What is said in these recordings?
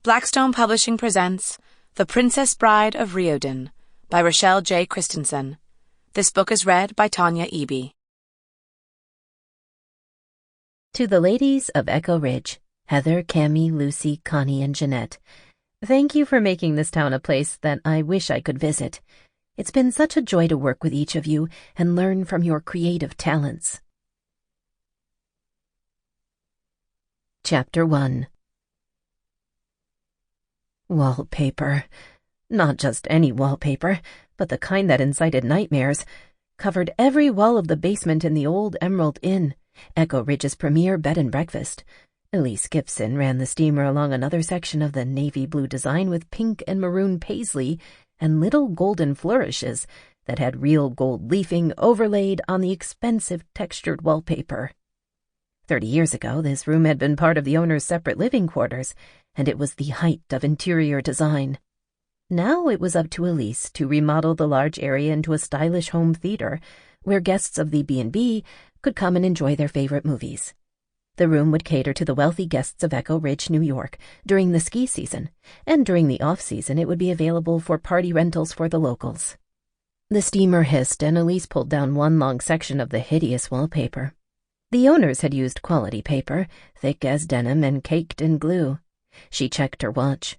Blackstone Publishing presents The Princess Bride of Riodan by Rachelle J. Christensen. This book is read by Tanya Eby. To the ladies of Echo Ridge, Heather, Cammie, Lucy, Connie, and Jeanette, thank you for making this town a place that I wish I could visit. It's been such a joy to work with each of you and learn from your creative talents. Chapter 1. Wallpaper. Not just any wallpaper, but the kind that incited nightmares, covered every wall of the basement in the old Emerald Inn, Echo Ridge's premier bed and breakfast. Elise Gibson ran the steamer along another section of the navy blue design with pink and maroon paisley and little golden flourishes that had real gold leafing overlaid on the expensive textured wallpaper. 30 years ago, this room had been part of the owner's separate living quarters, and it was the height of interior design. Now it was up to Elise to remodel the large area into a stylish home theater where guests of the B&B could come and enjoy their favorite movies. The room would cater to the wealthy guests of Echo Ridge, New York, during the ski season, and during the off-season it would be available for party rentals for the locals. The steamer hissed, and Elise pulled down one long section of the hideous wallpaper. The owners had used quality paper, thick as denim and caked in glue. She checked her watch.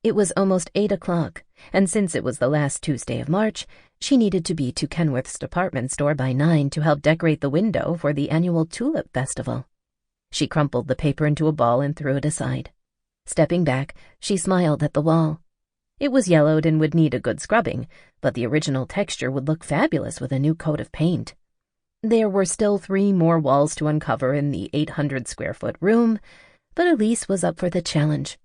It was almost 8 o'clock, and since it was the last Tuesday of March, she needed to be to Kenworth's department store by 9 to help decorate the window for the annual Tulip Festival. She crumpled the paper into a ball and threw it aside. Stepping back, she smiled at the wall. It was yellowed and would need a good scrubbing, but the original texture would look fabulous with a new coat of paint. There were still 3 more walls to uncover in the 800-square-foot room, but Elise was up for the challenge.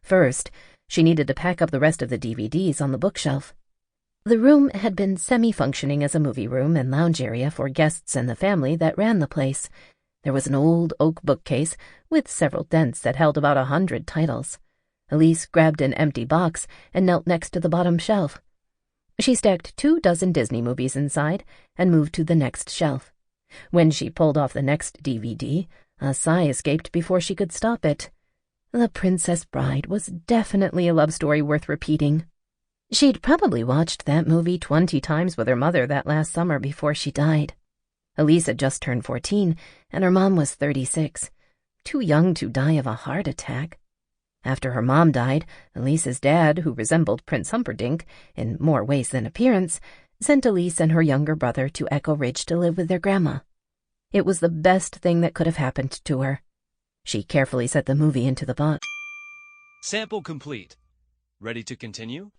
First, she needed to pack up the rest of the DVDs on the bookshelf. The room had been semi-functioning as a movie room and lounge area for guests and the family that ran the place. There was an old oak bookcase with several dents that held about 100 titles. Elise grabbed an empty box and knelt next to the bottom shelf. She stacked 24 Disney movies inside and moved to the next shelf. When she pulled off the next DVD, a sigh escaped before she could stop it. The Princess Bride was definitely a love story worth repeating. She'd probably watched that movie 20 times with her mother that last summer before she died. Elise had just turned 14, and her mom was 36, too young to die of a heart attack. After her mom died, Elise's dad, who resembled Prince Humperdinck in more ways than appearance, sent Elise and her younger brother to Echo Ridge to live with their grandma. It was the best thing that could have happened to her. She carefully set the movie into the box. Sample complete. Ready to continue?